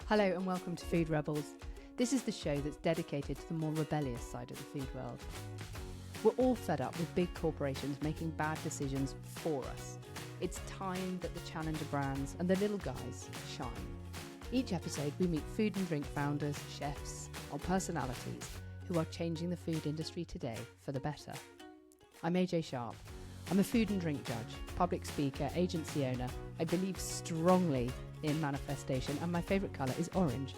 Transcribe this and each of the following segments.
Hello and welcome to Food Rebels. This is the show that's dedicated to the more rebellious side of the food world. We're all fed up with big corporations making bad decisions for us. It's time that the challenger brands and the little guys shine. Each episode we meet food and drink founders, chefs, or personalities who are changing the food industry today for the better. I'm AJ Sharp. I'm a food and drink judge, public speaker, agency owner. I believe strongly in manifestation, and my favourite colour is orange.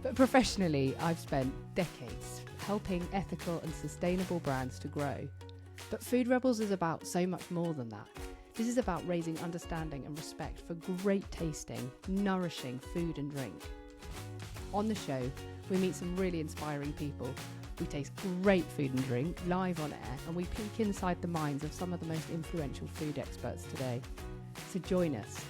But professionally, I've spent decades helping ethical and sustainable brands to grow. But Food Rebels is about so much more than that. This is about raising understanding and respect for great tasting, nourishing food and drink. On the show, we meet some really inspiring people. We taste great food and drink live on air, and we peek inside the minds of some of the most influential food experts today. So join us.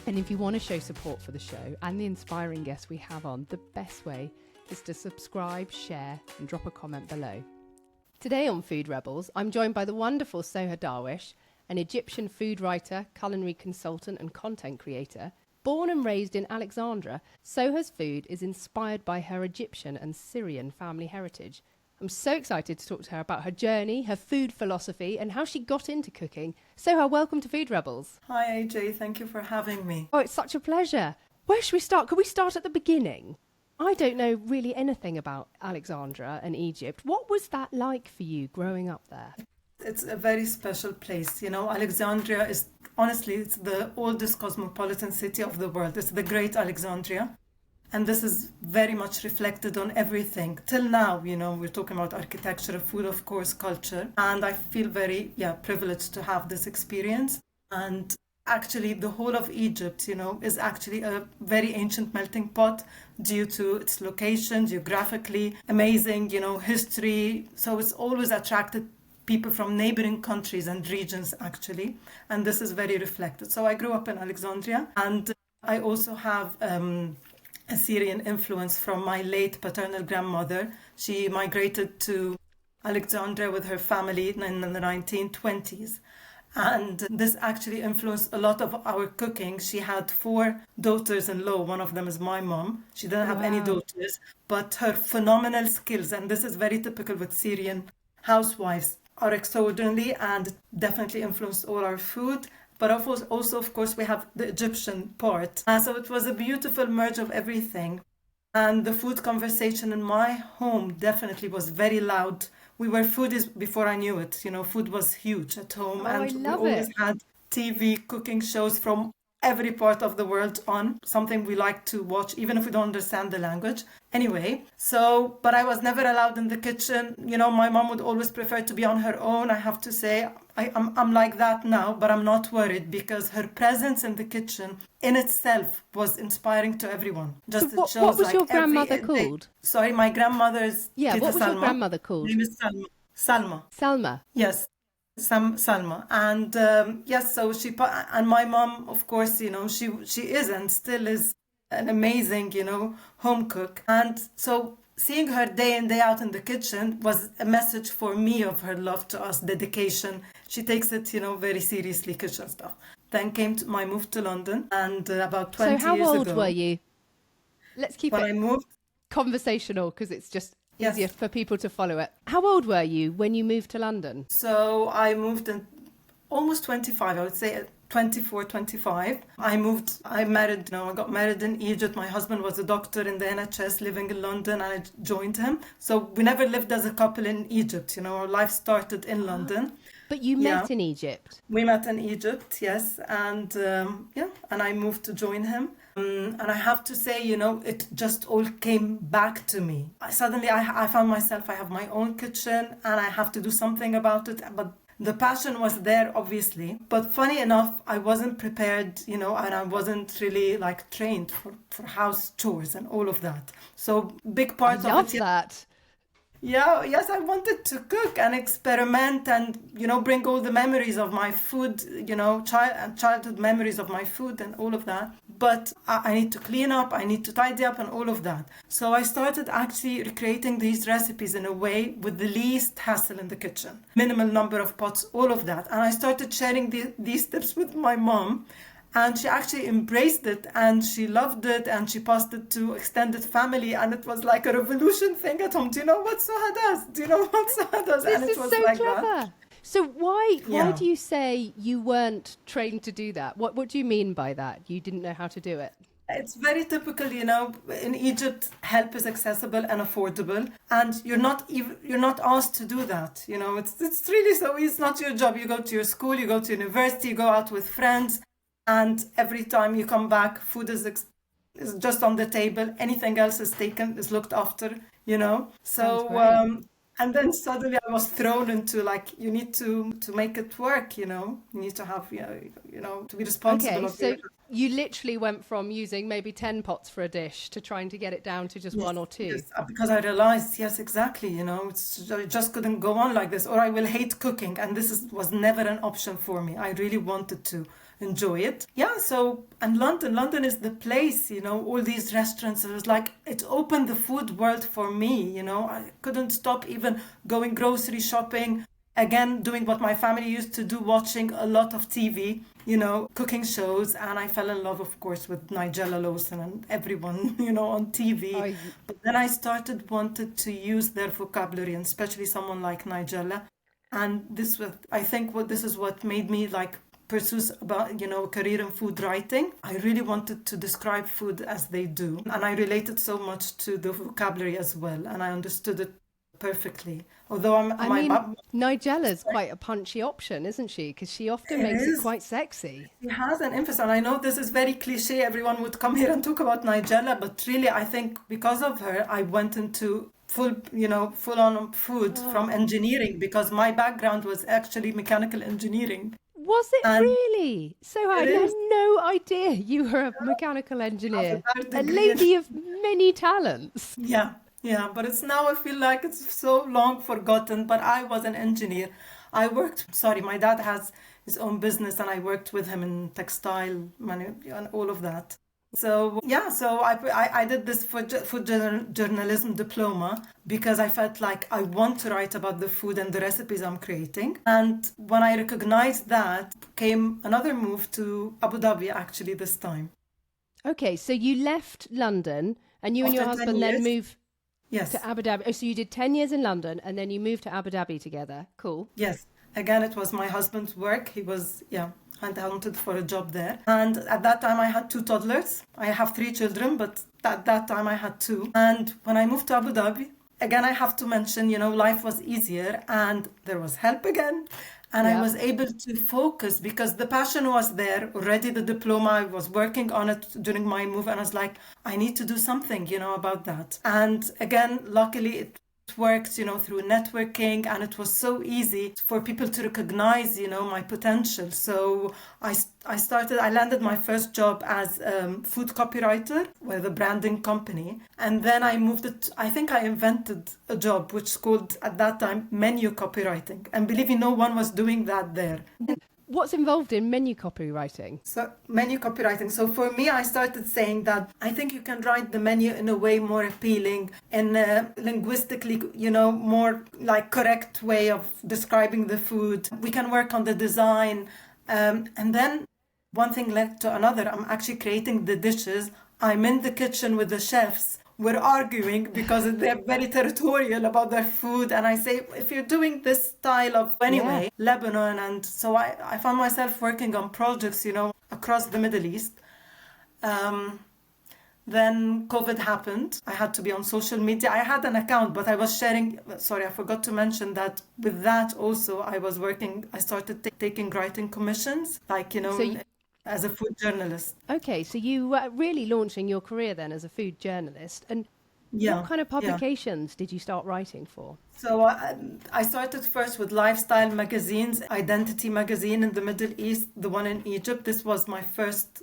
And if you want to show support for the show and the inspiring guests we have on, the best way is to subscribe, share, and drop a comment below. Today on Food Rebels, I'm joined by the wonderful Soha Darwish, an Egyptian food writer, culinary consultant, and content creator. Born and raised in Alexandria, Soha's food is inspired by her Egyptian and Syrian family heritage. I'm so excited to talk to her about her journey, her food philosophy, and how she got into cooking. Soha, welcome to Food Rebels. Hi AJ, thank you for having me. Oh, it's such a pleasure. Where should we start? Could we start at the beginning? I don't know really anything about Alexandria and Egypt. What was that like for you growing up there? It's a very special place. You know, Alexandria is, honestly, it's the oldest cosmopolitan city of the world. It's the Great Alexandria. And this is very much reflected on everything. Till now, you know, we're talking about architecture, food, of course, culture. And I feel very, privileged to have this experience. And actually, the whole of Egypt, you know, is actually a very ancient melting pot due to its location, geographically, amazing, you know, history. So it's always attracted people from neighboring countries and regions, actually. And this is very reflected. So I grew up in Alexandria. And I also have a Syrian influence from my late paternal grandmother. She migrated to Alexandria with her family in the 1920s. And this actually influenced a lot of our cooking. She had 4 daughters-in-law. One of them is my mom. She didn't have any daughters, but her phenomenal skills, and this is very typical with Syrian housewives, are extraordinary and definitely influenced all our food. But also, of course, we have the Egyptian part. So it was a beautiful merge of everything. And the food conversation in my home definitely was very loud. We were foodies before I knew it. You know, food was huge at home. And we always had TV cooking shows from every part of the world on, something we like to watch, even if we don't understand the language. Anyway, but I was never allowed in the kitchen. You know, my mom would always prefer to be on her own. I have to say, I'm like that now, but I'm not worried because her presence in the kitchen in itself was inspiring to everyone. Just so what was your grandmother called? Sorry, my grandmother's what was your grandmother called? Her name is Salma. Salma? Yes. Salma. And so and my mom, of course, you know, she is and still is an amazing, you know, home cook. And so seeing her day in, day out in the kitchen was a message for me of her love to us, dedication. She takes it, you know, very seriously, kitchen stuff. Then came my move to London, and about 20 years ago. So how old were you? Let's keep when I moved, conversational because it's just easier for people to follow it. How old were you when you moved to London? So I moved in almost 25, I would say 24, 25. I got married in Egypt. My husband was a doctor in the NHS living in London, and I joined him. So we never lived as a couple in Egypt. You know, our life started in London. But you met in Egypt? We met in Egypt, yes. And and I moved to join him. And I have to say, you know, it just all came back to me. Suddenly I found myself, I have my own kitchen and I have to do something about it. But the passion was there, obviously. But funny enough, I wasn't prepared, you know, and I wasn't really like trained for house chores and all of that. So big part of it. I love that. Yeah, yes, I wanted to cook and experiment and, you know, bring all the memories of my food, you know, childhood memories of my food and all of that. But I need to clean up, I need to tidy up and all of that. So I started actually recreating these recipes in a way with the least hassle in the kitchen. Minimal number of pots, all of that. And I started sharing these tips with my mom. And she actually embraced it and she loved it and she passed it to extended family and it was like a revolution thing at home. Do you know what Soha does? Do you know what Soha does? This And it is was so like clever. that. So why Yeah. do you say you weren't trained to do that? What do you mean by that? You didn't know how to do it? It's very typical, in Egypt, help is accessible and affordable, and you're not asked to do that. It's really so easy. It's not your job. You go to your school, you go to university, you go out with friends, and every time you come back, food is just on the table. Anything else is taken, is looked after. Sounds So great. and then suddenly I was thrown into like you need to make it work. You need to have to be responsible Okay, of so your. you literally went from using maybe 10 pots for a dish to trying to get it down to just Yes, one or two. yes, because I realized, yes, exactly, I just couldn't go on like this, or I will hate cooking, and was never an option for me. I really wanted to enjoy it. Yeah, and London is the place, all these restaurants. It was like, it opened the food world for me, I couldn't stop even going grocery shopping. Again, doing what my family used to do, watching a lot of TV, cooking shows. And I fell in love, of course, with Nigella Lawson and everyone, on TV. I, But then I wanted to use their vocabulary, and especially someone like Nigella. And this is what made me like pursue about, a career in food writing. I really wanted to describe food as they do. And I related so much to the vocabulary as well. And I understood it perfectly. Although I my mean, mom, Nigella's quite a punchy option, isn't she? Because she often it makes it is. quite sexy. He has an emphasis, and I know this is very cliche. Everyone would come here and talk about Nigella, but really, I think because of her, I went into full on food from Oh. engineering because my background was actually mechanical engineering, Was it and really? So I it had is no idea you were a mechanical have a engineer, third a degree. lady of many talents. Yeah, yeah, but it's now I feel like it's so long forgotten. But I was an engineer. My dad has his own business, and I worked with him in textile and all of that. So yeah, I did this food journalism diploma because I felt like I want to write about the food and the recipes I'm creating. And when I recognized that, came another move to Abu Dhabi actually this time. Okay, so you left London and you and your After 10 husband then years, moved yes. to Abu Dhabi. Oh, so you did 10 years in London and then you moved to Abu Dhabi together. Cool. Yes, again, it was my husband's work. He was, yeah, hunted for a job there. And at that time, I had two toddlers. I have three children, but at that time, I had two. And when I moved to Abu Dhabi, again, I have to mention, life was easier and there was help again. And I Yeah. was able to focus because the passion was there already. The diploma, I was working on it during my move, and I was like, I need to do something, about that. And again, luckily, it worked, through networking, and it was so easy for people to recognize, my potential. So I landed my first job as food copywriter with a branding company. And then I think I invented a job which is called, at that time, menu copywriting. And believe me, no one was doing that there. What's involved in menu copywriting? So menu copywriting. So for me, I started saying that I think you can write the menu in a way more appealing and linguistically, more like correct way of describing the food. We can work on the design. And then one thing led to another. I'm actually creating the dishes. I'm in the kitchen with the chefs. We're arguing because they're very territorial about their food. And I say, if you're doing this style of anyway, Lebanon. And so I found myself working on projects, across the Middle East. Then COVID happened. I had to be on social media. I had an account, but I was sharing. Sorry, I forgot to mention that with that also, I started taking writing commissions, like, So as a food journalist. okay, so you were really launching your career then as a food journalist. And Yeah. what kind of Yeah. publications did you start writing for? So I started first with lifestyle magazines, Identity magazine in the Middle East, the one in Egypt. This was my first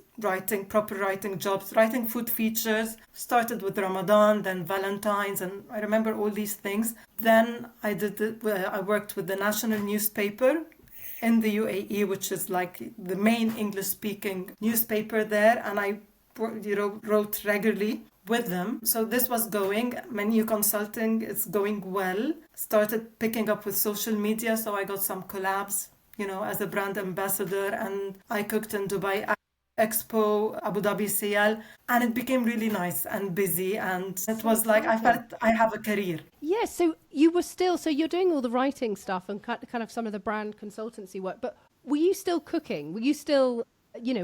proper writing jobs, writing food features. Started with Ramadan, then Valentine's, and I remember all these things. Then I worked with the national newspaper in the UAE, which is like the main English-speaking newspaper there, and I wrote regularly with them. So this was going. Menu consulting is going well. Started picking up with social media, so I got some collabs, as a brand ambassador, and I cooked in Dubai. Expo, Abu Dhabi, CL, and it became really nice and busy. And it So was like I exciting. felt I have a career. Yeah, so you were still, so you're doing all the writing stuff and kind of some of the brand consultancy work, but were you still cooking? Were you still,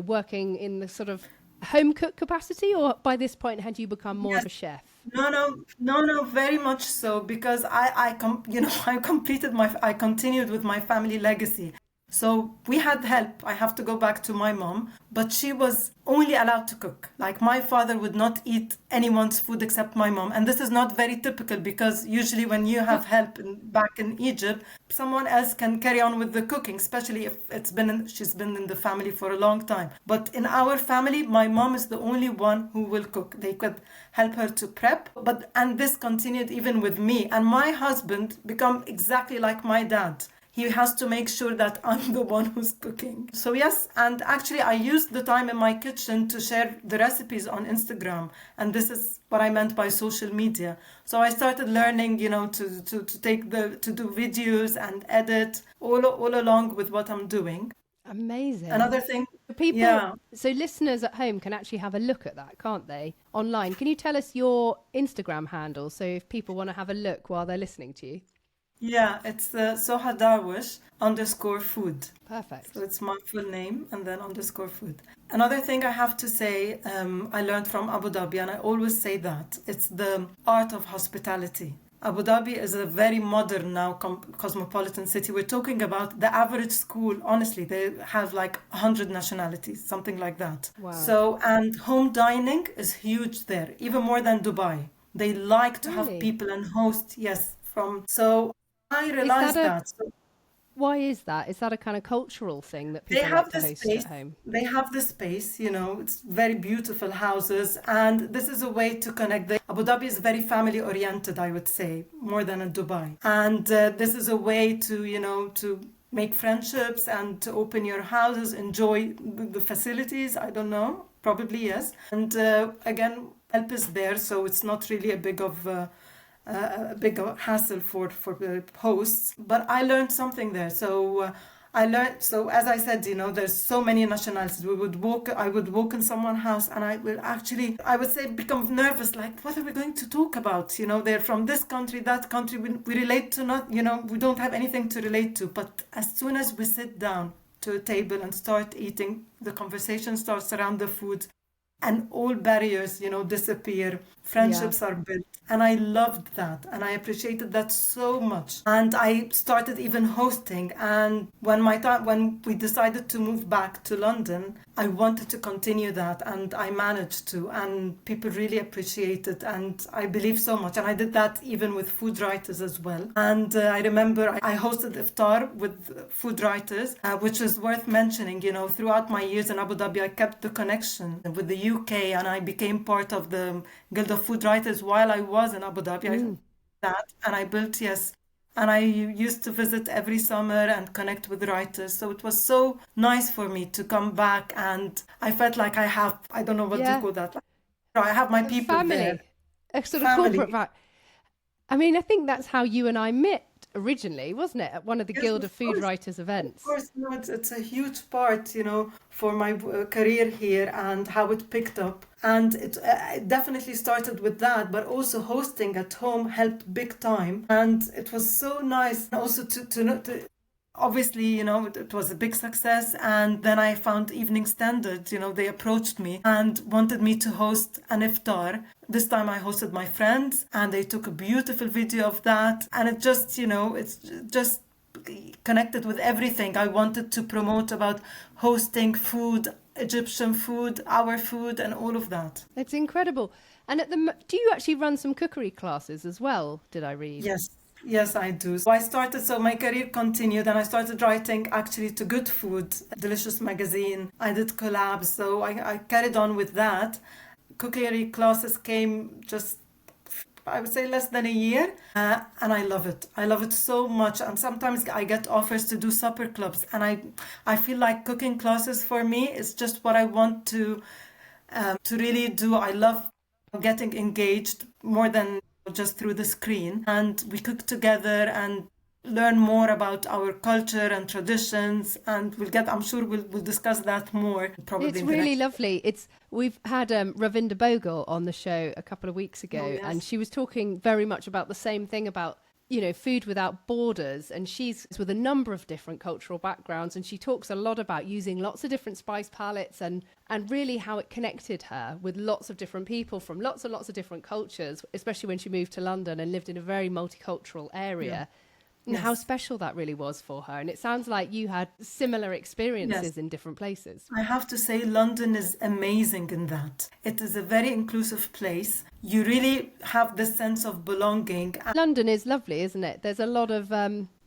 working in the sort of home cook capacity, or by this point had you become more of Yes. a chef? No, very much so because I continued with my family legacy. So we had help. I have to go back to my mom, but she was only allowed to cook. Like my father would not eat anyone's food except my mom. And this is not very typical because usually when you have help back in Egypt, someone else can carry on with the cooking, especially if she's been in the family for a long time. But in our family, my mom is the only one who will cook. They could help her to prep, and this continued even with me. And my husband become exactly like my dad. He has to make sure that I'm the one who's cooking. So yes, and actually I used the time in my kitchen to share the recipes on Instagram. And this is what I meant by social media. So I started learning, to do videos and edit all along with what I'm doing. Amazing. Another thing, People, yeah. so listeners at home can actually have a look at that, can't they? Online. Can you tell us your Instagram handle so if people want to have a look while they're listening to you? Yeah, it's Soha Darwish _food. Perfect. So it's my full name and then _food. Another thing I have to say, I learned from Abu Dhabi, and I always say that it's the art of hospitality. Abu Dhabi is a very modern now cosmopolitan city. We're talking about the average school, honestly, they have like 100 nationalities, something like that. Wow. So, and home dining is huge there, even more than Dubai. They like to have Really? people and host, yes, so I Is that realized a, that. So why is that? Is that a kind of cultural thing that they people like have to the host at space. home? They have the space, it's very beautiful houses. And this is a way to connect. Abu Dhabi is very family oriented, I would say, more than in Dubai. And this is a way to make friendships and to open your houses, enjoy the facilities. I don't know, probably yes. And again, help is there. So it's not really a big hassle for the hosts, but I learned something there. So as I said, there's so many nationalities. I would walk in someone's house and I would say become nervous, like what are we going to talk about? They're from this country, that country, we relate to not, we don't have anything to relate to. But as soon as we sit down to a table and start eating, the conversation starts around the food, and all barriers, disappear. Yeah. Friendships are built. And I loved that. And I appreciated that so much. And I started even hosting. And when we decided to move back to London, I wanted to continue that. And I managed to. And people really appreciate it. And I believe so much. And I did that even with food writers as well. And I remember I hosted iftar with food writers, which is worth mentioning. Throughout my years in Abu Dhabi, I kept the connection with the UK, and I became part of the Guild of Food Writers while I was in Abu Dhabi. I did that, and I built, yes. And I used to visit every summer and connect with writers. So it was so nice for me to come back, and I felt like I don't know what to Yeah. call that. I have my people there. Family. A sort of Family. corporate vibe. I mean, I think that's how you and I met originally, wasn't it? At one of the Yes, Guild of of Food course. Writers Of events. course, no, it's a huge part, for my career here and how it picked up. And it definitely started with that, but also hosting at home helped big time. And it was so nice also to obviously, it was a big success. And then I found Evening Standard, they approached me and wanted me to host an iftar. This time I hosted my friends, and they took a beautiful video of that. And it just, it's just connected with everything I wanted to promote about hosting food, Egyptian food, our food, and all of that. It's incredible. And do you actually run some cookery classes as well, did I read? Yes, I do. So my career continued, and I started writing actually to Good Food, Delicious magazine. I did collabs, so I carried on with that. Cookery classes came just, I would say, less than a year, and I love it. I love it so much. And sometimes I get offers to do supper clubs, and I feel like cooking classes for me is just what I want to really do. I love getting engaged more than just through the screen, and we cook together, and learn more about our culture and traditions, and I'm sure we'll discuss that more probably. It's in the really next. lovely. We've had Ravinder Bogle on the show a couple of weeks ago, Oh, yes. and she was talking very much about the same thing about, food without borders. And she's with a number of different cultural backgrounds, and she talks a lot about using lots of different spice palettes and really how it connected her with lots of different people from lots and lots of different cultures, especially when she moved to London and lived in a very multicultural area. Yeah. And Yes. how special that really was for her. And it sounds like you had similar experiences Yes. in different places. I have to say, London is amazing in that. It is a very inclusive place. You really have this sense of belonging. London is lovely, isn't it? There's a lot of,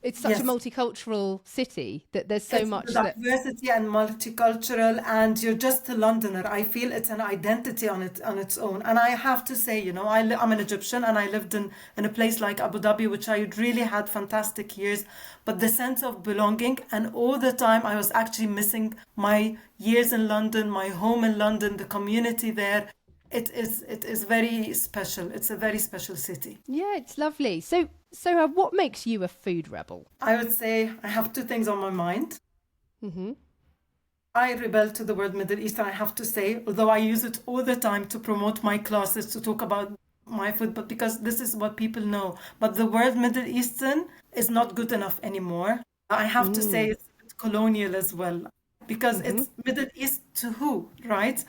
it's such Yes. a multicultural city that there's so It's much that... diversity and multicultural, and you're just a Londoner. I feel it's an identity on its own. And I have to say, I'm an Egyptian, and I lived in a place like Abu Dhabi, which I really had fantastic years. But the sense of belonging, and all the time I was actually missing my years in London, my home in London, the community there. It is very special. It's a very special city. Yeah, it's lovely. So what makes you a food rebel? I would say I have two things on my mind. Mm-hmm. I rebel to the word Middle Eastern, I have to say, although I use it all the time to promote my classes, to talk about my food, but because this is what people know. But the word Middle Eastern is not good enough anymore. I have to say it's a bit colonial as well, because it's Middle East to who, right?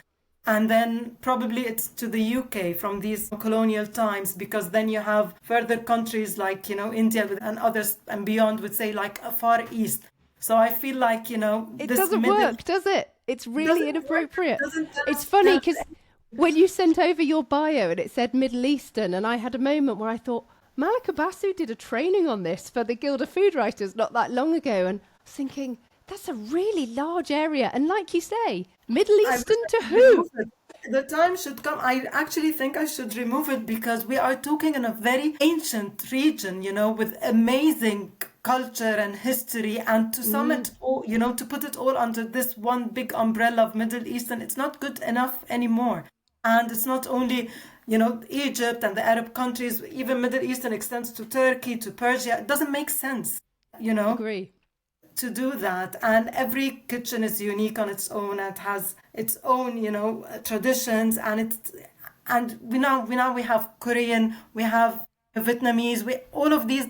And then probably it's to the UK from these colonial times, because then you have further countries like, India and others and beyond would say like a Far East. So I feel like, It doesn't work, does it? It's really inappropriate. Doesn't It's funny because when you sent over your bio and it said Middle Eastern, and I had a moment where I thought, Malika Basu did a training on this for the Guild of Food Writers not that long ago. And I was thinking, that's a really large area. And like you say, Middle Eastern to who? The time should come. I actually think I should remove it, because we are talking in a very ancient region, with amazing culture and history, and to sum it all, to put it all under this one big umbrella of Middle Eastern, it's not good enough anymore. And it's not only, Egypt and the Arab countries, even Middle Eastern extends to Turkey, to Persia. It doesn't make sense, Agree. to do that. And every kitchen is unique on its own. It has its own, traditions, and we have Korean, we have Vietnamese, all of these.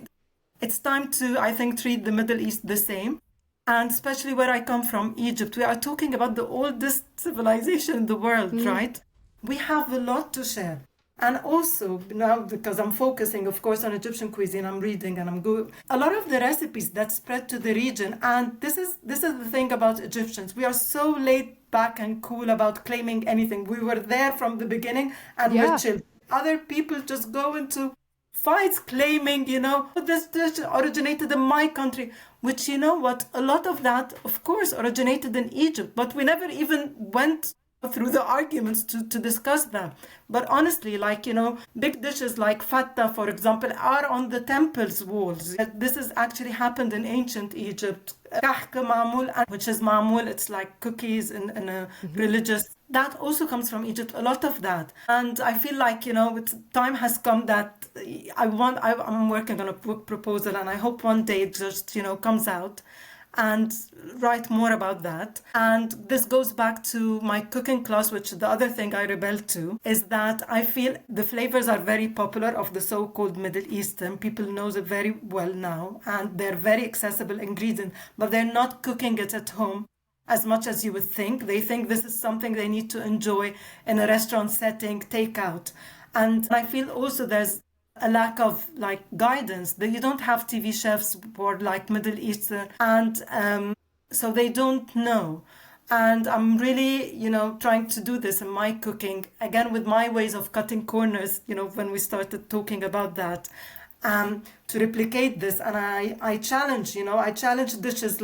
It's time to, I think, treat the Middle East the same. And especially where I come from, Egypt, we are talking about the oldest civilization in the world, right? We have a lot to share. And also, now, because I'm focusing, of course, on Egyptian cuisine, I'm reading and I'm good. A lot of the recipes that spread to the region, and this is the thing about Egyptians. We are so laid back and cool about claiming anything. We were there from the beginning, and we're chill. Other people just go into fights claiming, this dish originated in my country, which, what, a lot of that, of course, originated in Egypt, but we never even went through the arguments to discuss them. But honestly, big dishes like fatta, for example, are on the temple's walls. This has actually happened in ancient Egypt. Kahk ma'mul, which is ma'mul, it's like cookies in a religious. That also comes from Egypt, a lot of that. And I feel like, time has come that I'm working on a book proposal, and I hope one day it just, comes out, and write more about that. And this goes back to my cooking class, which the other thing I rebel to is that I feel the flavors are very popular of the so-called Middle Eastern. People know it very well now, and they're very accessible ingredients, but they're not cooking it at home as much as you would think. They think this is something they need to enjoy in a restaurant setting, takeout. And I feel also there's a lack of guidance, that you don't have TV chefs for Middle Eastern, and so they don't know. And I'm really, trying to do this in my cooking, again, with my ways of cutting corners, when we started talking about that, to replicate this. And I challenge, I challenge dishes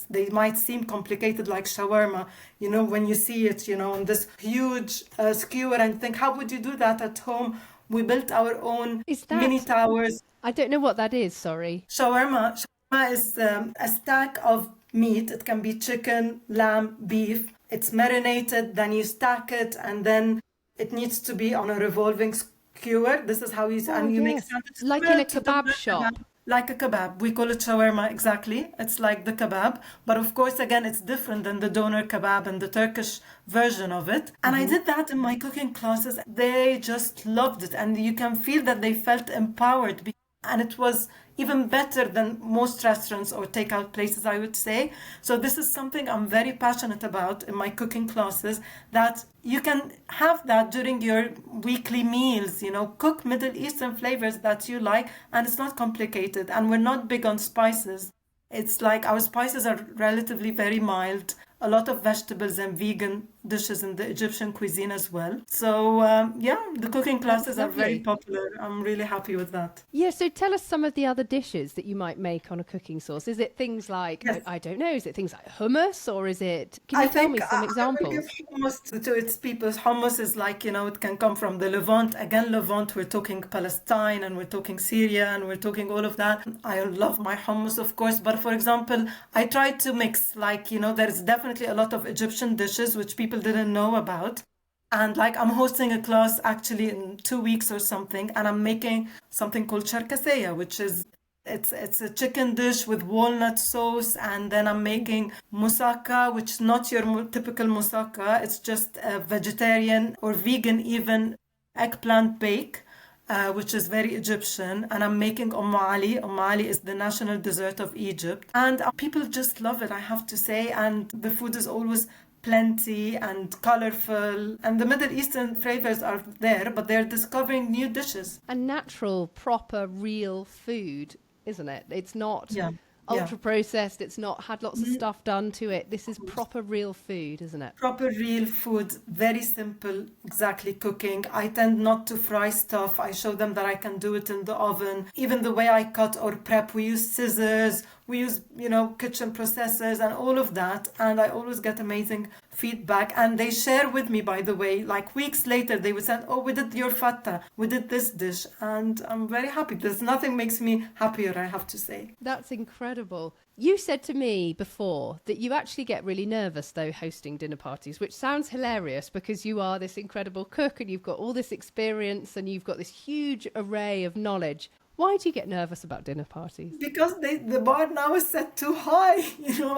they might seem complicated, like shawarma, when you see it, on this huge skewer, and think, how would you do that at home? We built our own mini towers. I don't know what that is, sorry. Shawarma is a stack of meat. It can be chicken, lamb, beef. It's marinated, then you stack it, and then it needs to be on a revolving skewer. This is how you make sandwiches. Like in a kebab shop. Like a kebab. We call it shawarma, exactly. It's like the kebab. But of course, again, it's different than the doner kebab and the Turkish version of it. And I did that in my cooking classes. They just loved it. And you can feel that they felt empowered. And it was even better than most restaurants or takeout places, I would say. So this is something I'm very passionate about in my cooking classes, that you can have that during your weekly meals, cook Middle Eastern flavors that you like, and it's not complicated. And we're not big on spices. It's like our spices are relatively very mild. A lot of vegetables and vegan dishes in the Egyptian cuisine as well. So the cooking classes are very popular. I'm really happy with that. Yeah, so tell us some of the other dishes that you might make on a cooking sauce. Is it things like, Yes. I don't know, is it things like hummus, or is it, can you tell me some examples? I will give hummus to its people. Hummus is like, it can come from the Levant. Again, Levant, we're talking Palestine and we're talking Syria and we're talking all of that. I love my hummus, of course. But for example, I try to mix, like, there's definitely a lot of Egyptian dishes which people didn't know about. And like I'm hosting a class actually in 2 weeks or something, and I'm making something called charkaseya, which is it's a chicken dish with walnut sauce. And then I'm making moussaka, which is not your typical moussaka. It's just a vegetarian or vegan even eggplant bake, which is very Egyptian. And I'm making Ali. Ali is the national dessert of Egypt. And people just love it, I have to say. And the food is always plenty and colorful. And the Middle Eastern flavors are there, but they're discovering new dishes. And natural, proper, real food, isn't it? It's not ultra processed. It's not had lots of stuff done to it. This is proper real food, isn't it? Proper real food, very simple, exactly cooking. I tend not to fry stuff. I show them that I can do it in the oven. Even the way I cut or prep, we use scissors, we use, kitchen processors and all of that. And I always get amazing feedback. And they share with me, by the way, like weeks later, they would say, oh, we did your fatta, we did this dish. And I'm very happy. There's nothing makes me happier, I have to say. That's incredible. You said to me before that you actually get really nervous, though, hosting dinner parties, which sounds hilarious because you are this incredible cook and you've got all this experience and you've got this huge array of knowledge. Why do you get nervous about dinner parties? Because the bar now is set too high.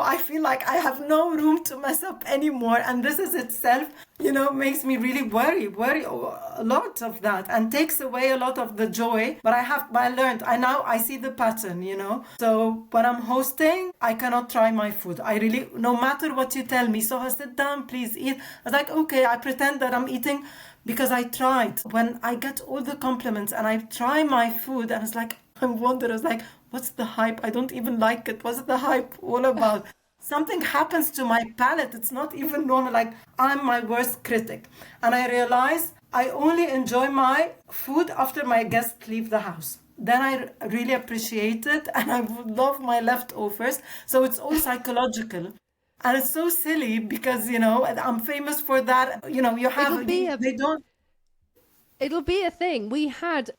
I feel like I have no room to mess up anymore. And this is itself, makes me really worry a lot of that and takes away a lot of the joy. But I see the pattern, So when I'm hosting, I cannot try my food. I really, no matter what you tell me, Soha, sit down, please eat. I was like, okay, I pretend that I'm eating because I tried. When I get all the compliments and I try my food and it's like, I was like, what's the hype? I don't even like it. What's the hype all about? Something happens to my palate. It's not even normal. Like, I'm my worst critic. And I realize I only enjoy my food after my guests leave the house. Then I really appreciate it and I would love my leftovers. So it's all psychological. And it's so silly because, I'm famous for that. It'll be a thing. We had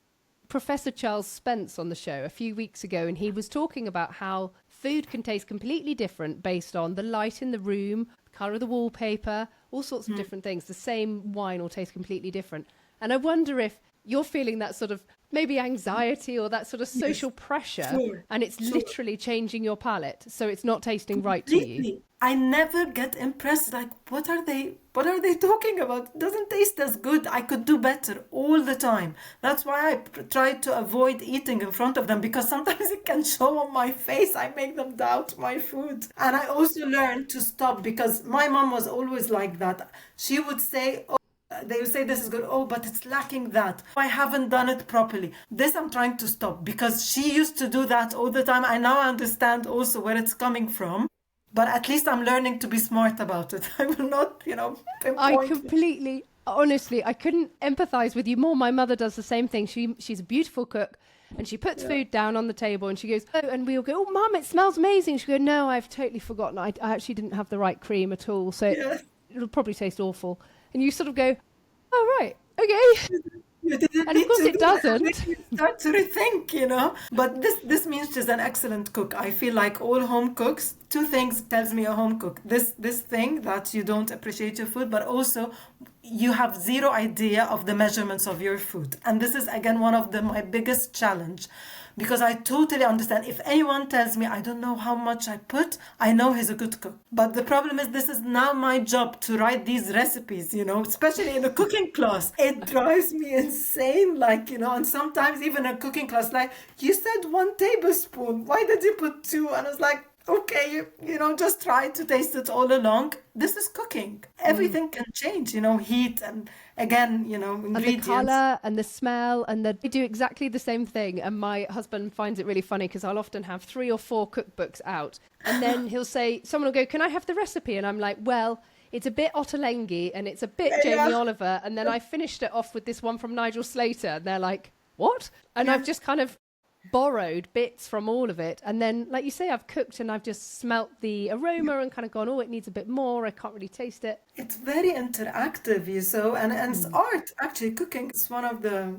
Professor Charles Spence on the show a few weeks ago, and he was talking about how food can taste completely different based on the light in the room, the colour of the wallpaper, all sorts of different things. The same wine will taste completely different. And I wonder if you're feeling that sort of maybe anxiety or that sort of social pressure, and it's literally changing your palate, so it's not tasting right to you. I never get impressed. Like, what are they talking about? It doesn't taste as good. I could do better all the time. That's why I try to avoid eating in front of them, because sometimes it can show on my face. I make them doubt my food. And I also learned to stop, because my mom was always like that. She would say, they would say this is good, but it's lacking that. I haven't done it properly. This I'm trying to stop, because she used to do that all the time. I now understand also where it's coming from. But at least I'm learning to be smart about it. I will not, pinpoint. I completely, honestly, I couldn't empathize with you more. My mother does the same thing. She's a beautiful cook, and she puts food down on the table and she goes, and we'll go, oh, Mum, it smells amazing. She goes, no, I've totally forgotten. I actually didn't have the right cream at all. So it'll probably taste awful. And you sort of go, oh, right, okay. And of course it doesn't. You start to rethink, But this means she's an excellent cook. I feel like all home cooks, two things tells me a home cook. This thing that you don't appreciate your food, but also you have zero idea of the measurements of your food. And this is, again, one of my biggest challenge. because I totally understand. If anyone tells me I don't know how much I put, I know he's a good cook. But the problem is, this is now my job to write these recipes, especially in a cooking class. It drives me insane, and sometimes even a cooking class, like, you said 1 tablespoon, why did you put 2? And I was like, okay, just try to taste it all along. This is cooking. Everything can change, heat and, again, ingredients. And the colour and the smell and they do exactly the same thing. And my husband finds it really funny because I'll often have 3 or 4 cookbooks out. And then he'll say, someone will go, can I have the recipe? And I'm like, well, it's a bit Ottolenghi and it's a bit Jamie Oliver. And then I finished it off with this one from Nigel Slater. And they're like, what? And I've just kind of borrowed bits from all of it, and then, like you say, I've cooked and I've just smelt the aroma and kind of gone, oh, it needs a bit more, I can't really taste it. It's very interactive, and it's art. Actually, cooking is one of the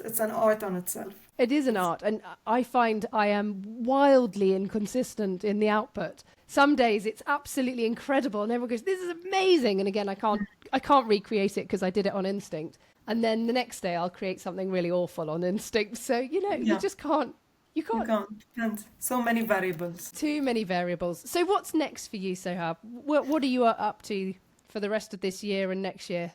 it's an art on itself. It is an art, and I find I am wildly inconsistent in the output. Some days it's absolutely incredible and everyone goes, this is amazing, and again, I can't recreate it because I did it on instinct. And then the next day I'll create something really awful on instinct. So, you just can't. You can't. So many variables. Too many variables. So what's next for you, Soha? What are you up to for the rest of this year and next year?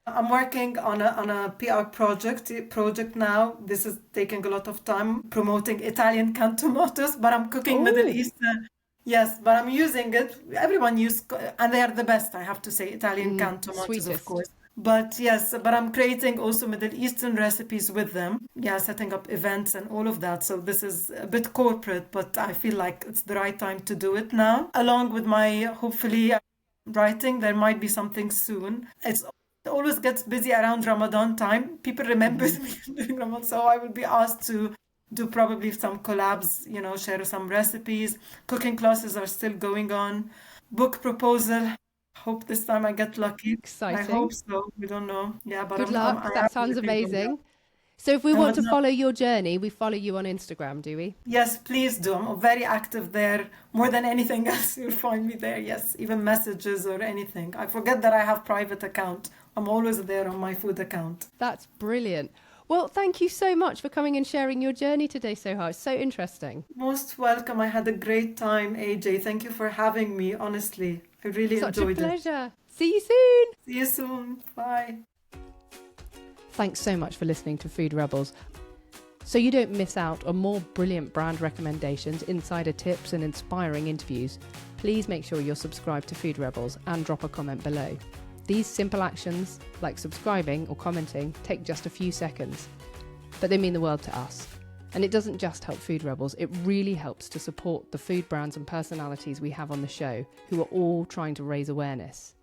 I'm working on a PR project now. This is taking a lot of time, promoting Italian canned tomatoes, but I'm cooking Middle Eastern. Yes, but I'm using it. Everyone uses, and they are the best, I have to say, Italian canned tomatoes, sweetest. Of course. But yes, I'm creating also Middle Eastern recipes with them. Yeah, setting up events and all of that. So this is a bit corporate, but I feel like it's the right time to do it now. Along with my, hopefully, writing, there might be something soon. It always gets busy around Ramadan time. People remember me during Ramadan, so I will be asked to do probably some collabs, share some recipes. Cooking classes are still going on. Book proposal. Hope this time I get lucky. Exciting. I hope so. We don't know. Yeah, but good luck. That sounds amazing. So if we want to follow your journey, we follow you on Instagram, do we? Yes, please do. I'm very active there. More than anything else, you'll find me there. Yes, even messages or anything. I forget that I have private account. I'm always there on my food account. That's brilliant. Well, thank you so much for coming and sharing your journey today, Soha. It's so interesting. Most welcome. I had a great time, AJ. Thank you for having me, honestly. I really enjoyed it. Such a pleasure. See you soon. See you soon. Bye. Thanks so much for listening to Food Rebels. So you don't miss out on more brilliant brand recommendations, insider tips and inspiring interviews, please make sure you're subscribed to Food Rebels and drop a comment below. These simple actions, like subscribing or commenting, take just a few seconds, but they mean the world to us. And it doesn't just help Food Rebels, it really helps to support the food brands and personalities we have on the show, who are all trying to raise awareness.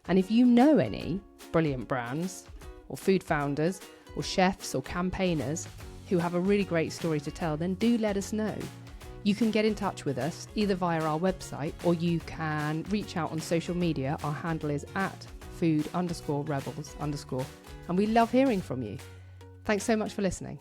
And if you know any brilliant brands, or food founders, or chefs, or campaigners who have a really great story to tell, then do let us know. You can get in touch with us either via our website, or you can reach out on social media. Our handle is @food_rebels_, and we love hearing from you. Thanks so much for listening.